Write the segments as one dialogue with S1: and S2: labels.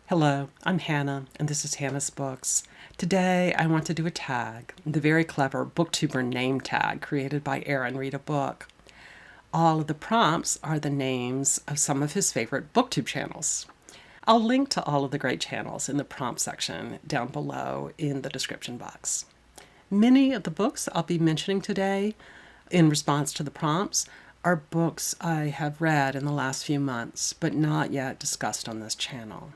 S1: Hello, I'm Hannah, and this is Hannah's Books. Today, I want to do a tag, the very clever Booktuber Name Tag created by Aaron Read a Book. All of the prompts are the names of some of his favorite Booktube channels. I'll link to all of the great channels in the prompt section down below in the description box. Many of the books I'll be mentioning today in response to the prompts are books I have read in the last few months, but not yet discussed on this channel.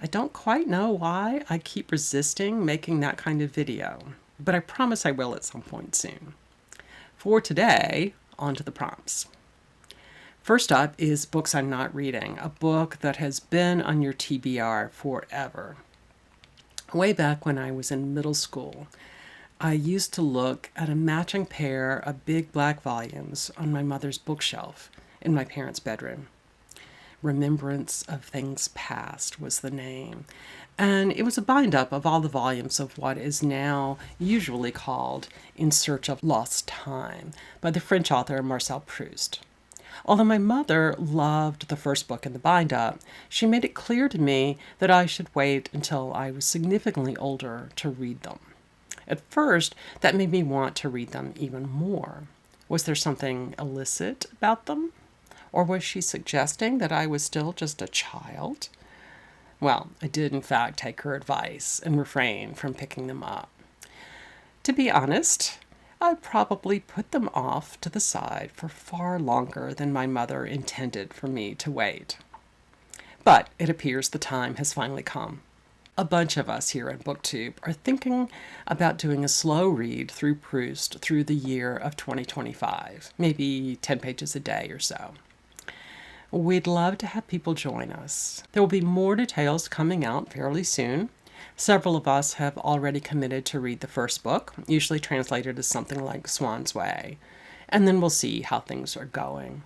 S1: I don't quite know why I keep resisting making that kind of video, but I promise I will at some point soon. For today, on to the prompts. First up is Books I'm Not Reading, a book that has been on your TBR forever. Way back when I was in middle school, I used to look at a matching pair of big black volumes on my mother's bookshelf in my parents' bedroom. Remembrance of Things Past was the name, and it was a bind-up of all the volumes of what is now usually called In Search of Lost Time by the French author Marcel Proust. Although my mother loved the first book in the bind-up, she made it clear to me that I should wait until I was significantly older to read them. At first, that made me want to read them even more. Was there something illicit about them? Or was she suggesting that I was still just a child? Well, I did in fact take her advice and refrain from picking them up. To be honest, I probably put them off to the side for far longer than my mother intended for me to wait. But it appears the time has finally come. A bunch of us here at Booktube are thinking about doing a slow read through Proust through the year of 2025, maybe 10 pages a day or so. We'd love to have people join us. There will be more details coming out fairly soon. Several of us have already committed to read the first book, usually translated as something like Swan's Way, and then we'll see how things are going.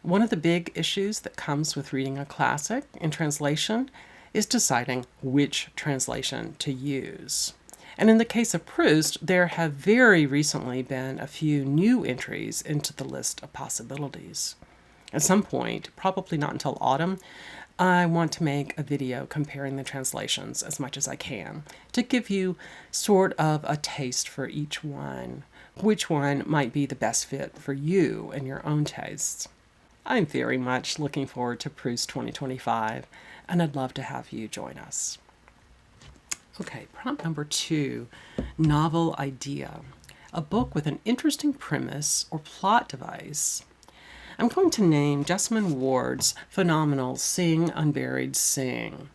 S1: One of the big issues that comes with reading a classic in translation is deciding which translation to use. And in the case of Proust, there have very recently been a few new entries into the list of possibilities. At some point, probably not until autumn, I want to make a video comparing the translations as much as I can to give you sort of a taste for each one, which one might be the best fit for you and your own tastes. I'm very much looking forward to Proust 2025, and I'd love to have you join us. Okay, prompt number 2, Novel Idea, a book with an interesting premise or plot device. I'm going to name Jessamine Ward's phenomenal Sing Unburied Sing.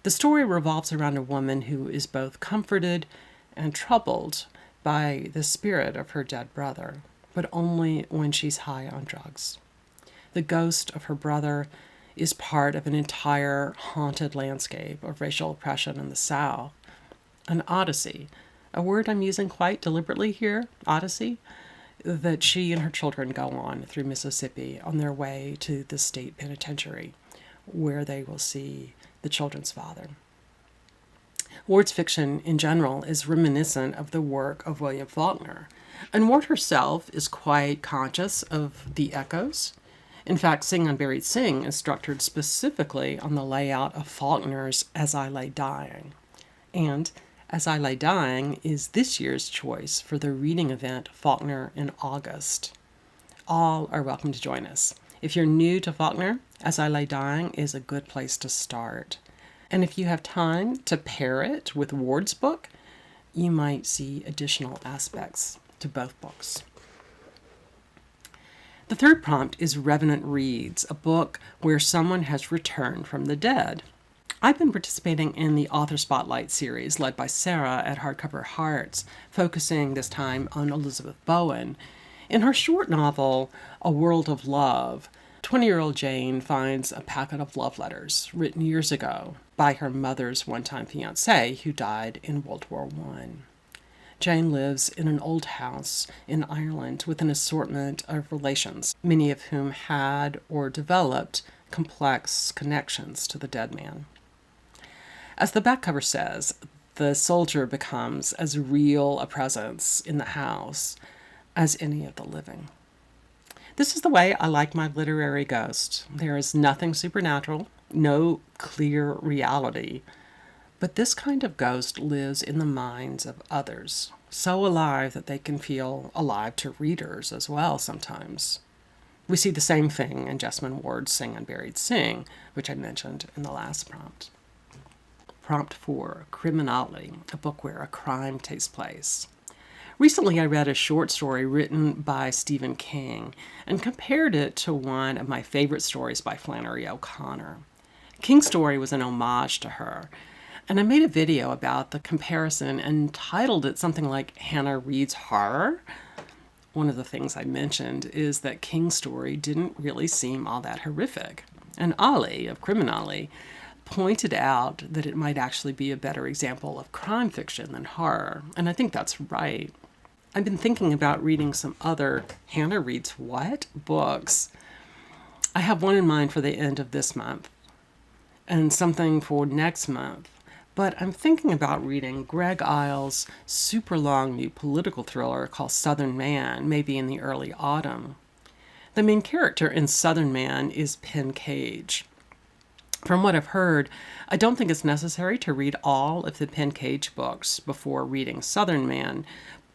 S1: The story revolves around a woman who is both comforted and troubled by the spirit of her dead brother, but only when she's high on drugs. The ghost of her brother is part of an entire haunted landscape of racial oppression in the South. An odyssey, a word I'm using quite deliberately here, odyssey, that she and her children go on through Mississippi on their way to the state penitentiary, where they will see the children's father. Ward's fiction in general is reminiscent of the work of William Faulkner, and Ward herself is quite conscious of the echoes. In fact, Sing Unburied Sing is structured specifically on the layout of Faulkner's As I Lay Dying. And As I Lay Dying is this year's choice for the reading event Faulkner in August. All are welcome to join us. If you're new to Faulkner, As I Lay Dying is a good place to start. And if you have time to pair it with Ward's book, you might see additional aspects to both books. The third prompt is Revenant Reads, a book where someone has returned from the dead. I've been participating in the Author Spotlight series led by Sarah at Hardcover Hearts, focusing this time on Elizabeth Bowen. In her short novel, A World of Love, 20-year-old Jane finds a packet of love letters written years ago by her mother's one-time fiancé who died in World War I. Jane lives in an old house in Ireland with an assortment of relations, many of whom had or developed complex connections to the dead man. As the back cover says, the soldier becomes as real a presence in the house as any of the living. This is the way I like my literary ghost. There is nothing supernatural no clear reality. But this kind of ghost lives in the minds of others, so alive that they can feel alive to readers as well sometimes. We see the same thing in Jessamine Ward's Sing Unburied Sing, which I mentioned in the last prompt. Prompt 4, CriminOlly, a book where a crime takes place. Recently, I read a short story written by Stephen King and compared it to one of my favorite stories by Flannery O'Connor. King's story was an homage to her, and I made a video about the comparison and titled it something like Hannah Reads Horror. One of the things I mentioned is that King's story didn't really seem all that horrific, and Ollie of CriminOlly pointed out that it might actually be a better example of crime fiction than horror, and I think that's right. I've been thinking about reading some other Hannah Reads What books. I have one in mind for the end of this month and something for next month, but I'm thinking about reading Greg Iles' super long new political thriller called Southern Man, maybe in the early autumn. The main character in Southern Man is Penn Cage. From what I've heard, I don't think it's necessary to read all of the Penn Cage books before reading Southern Man,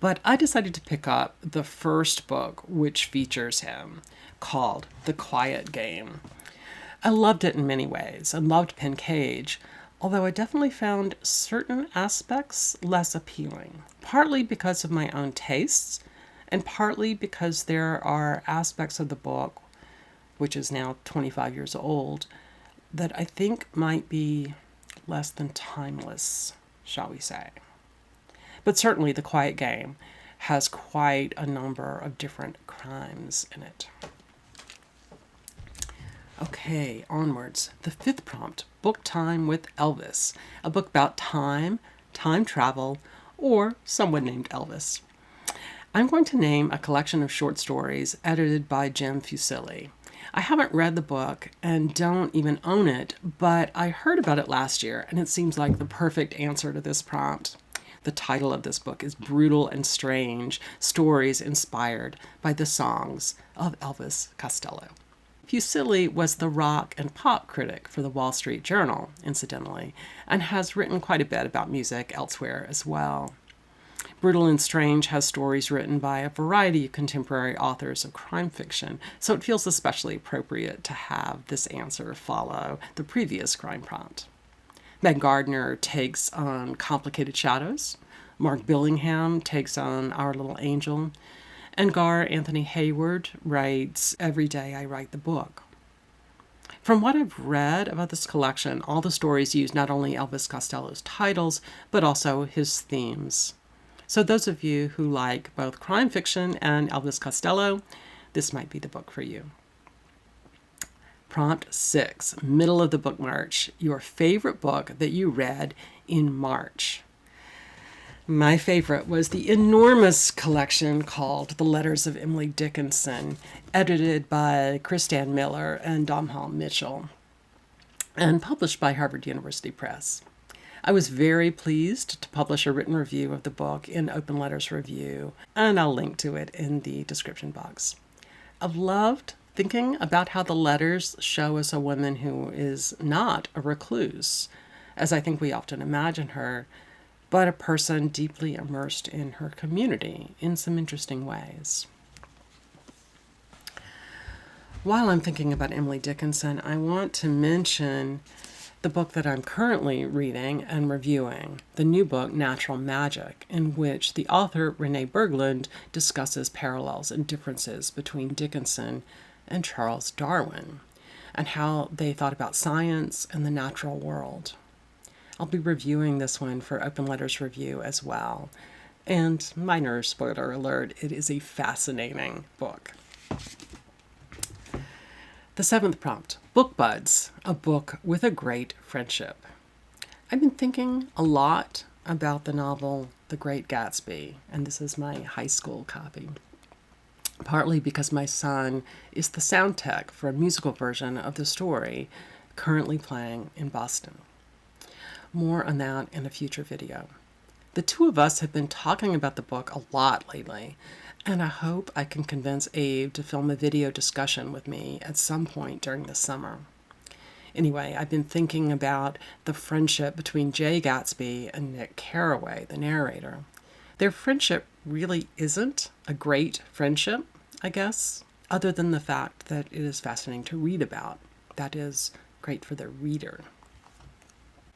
S1: but I decided to pick up the first book which features him, called The Quiet Game. I loved it in many ways. I loved Penn Cage, although I definitely found certain aspects less appealing, partly because of my own tastes, and partly because there are aspects of the book, which is now 25 years old, that I think might be less than timeless, shall we say. But certainly The Quiet Game has quite a number of different crimes in it. Okay, onwards. The fifth prompt, Book Time with Elvis, a book about time, time travel, or someone named Elvis. I'm going to name a collection of short stories edited by Jim Fusilli. I haven't read the book and don't even own it, but I heard about it last year, and it seems like the perfect answer to this prompt. The title of this book is Brutal and Strange, Stories Inspired by the Songs of Elvis Costello. Fusilli was the rock and pop critic for the Wall Street Journal, incidentally, and has written quite a bit about music elsewhere as well. Brutal and Strange has stories written by a variety of contemporary authors of crime fiction, so it feels especially appropriate to have this answer follow the previous crime prompt. Meg Gardner takes on Complicated Shadows, Mark Billingham takes on Our Little Angel, and Gar Anthony Hayward writes Every Day I Write the Book. From what I've read about this collection, all the stories use not only Elvis Costello's titles, but also his themes. So those of you who like both crime fiction and Elvis Costello, this might be the book for you. Prompt 6, middle of the book March, your favorite book that you read in March. My favorite was the enormous collection called The Letters of Emily Dickinson, edited by Kristan Miller and Domhnall Mitchell, and published by Harvard University Press. I was very pleased to publish a written review of the book in Open Letters Review, and I'll link to it in the description box. I've loved thinking about how the letters show us a woman who is not a recluse, as I think we often imagine her, but a person deeply immersed in her community in some interesting ways. While I'm thinking about Emily Dickinson, I want to mention the book that I'm currently reading and reviewing, the new book, Natural Magic, in which the author, Renee Berglund, discusses parallels and differences between Dickinson and Charles Darwin, and how they thought about science and the natural world. I'll be reviewing this one for Open Letters Review as well. And minor spoiler alert, it is a fascinating book. The seventh prompt, Book Buds, a book with a great friendship. I've been thinking a lot about the novel The Great Gatsby, and this is my high school copy. Partly because my son is the sound tech for a musical version of the story currently playing in Boston. More on that in a future video. The two of us have been talking about the book a lot lately, and I hope I can convince Abe to film a video discussion with me at some point during the summer. Anyway, I've been thinking about the friendship between Jay Gatsby and Nick Carraway, the narrator. Their friendship really isn't a great friendship, I guess, other than the fact that it is fascinating to read about. That is, great for the reader.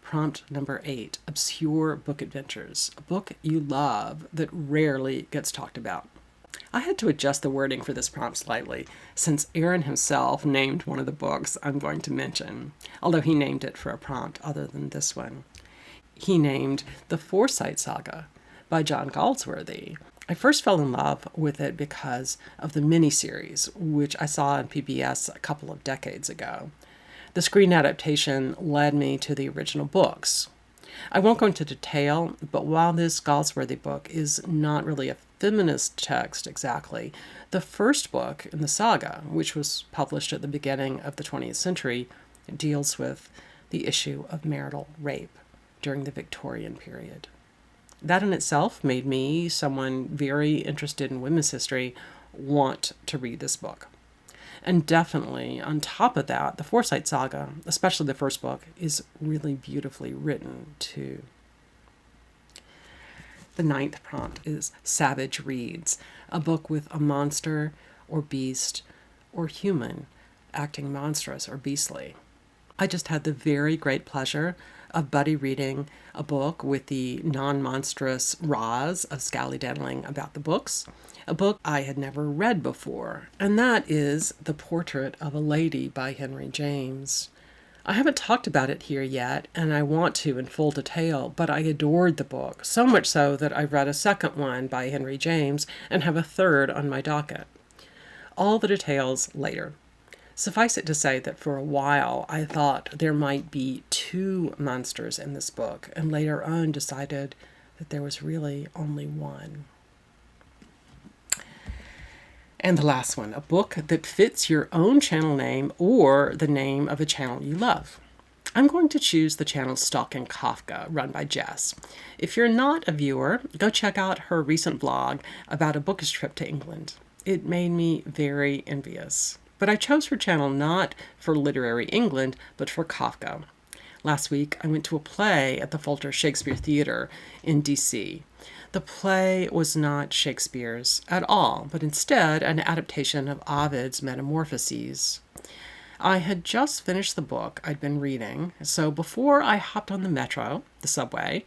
S1: Prompt number 8, Obscure Book Adventures, a book you love that rarely gets talked about. I had to adjust the wording for this prompt slightly, since Aaron himself named one of the books I'm going to mention, although he named it for a prompt other than this one. He named The Forsyte Saga by John Galsworthy. I first fell in love with it because of the miniseries, which I saw on PBS a couple of decades ago. The screen adaptation led me to the original books. I won't go into detail, but while this Galsworthy book is not really a feminist text exactly, the first book in the saga, which was published at the beginning of the 20th century, deals with the issue of marital rape during the Victorian period. That in itself made me, someone very interested in women's history, want to read this book. And definitely, on top of that, the Forsyte Saga, especially the first book, is really beautifully written too. The 9th prompt is Savage Reads, a book with a monster or beast or human acting monstrous or beastly. I just had the very great pleasure of buddy reading a book with the non-monstrous Roz of Scallydandling About the Books, a book I had never read before, and that is The Portrait of a Lady by Henry James. I haven't talked about it here yet, and I want to in full detail, but I adored the book, so much so that I've read a second one by Henry James and have a third on my docket. All the details later. Suffice it to say that for a while I thought there might be 2 monsters in this book, and later on decided that there was really only one. And the last one, a book that fits your own channel name or the name of a channel you love. I'm going to choose the channel Stalking Kafka, run by Jess. If you're not a viewer, go check out her recent vlog about a bookish trip to England. It made me very envious. But I chose her channel not for literary England, but for Kafka. Last week, I went to a play at the Fulton Shakespeare Theater in D.C. The play was not Shakespeare's at all, but instead an adaptation of Ovid's Metamorphoses. I had just finished the book I'd been reading, so before I hopped on the metro, the subway,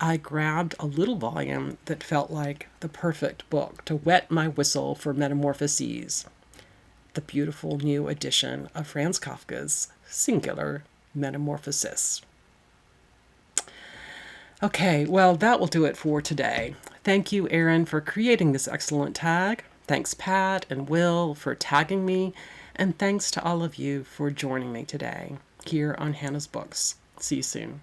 S1: I grabbed a little volume that felt like the perfect book to wet my whistle for Metamorphoses, the beautiful new edition of Franz Kafka's singular Metamorphosis. Okay, well, that will do it for today. Thank you, Aaron, for creating this excellent tag. Thanks, Pat and Will, for tagging me. And thanks to all of you for joining me today here on Hannah's Books. See you soon.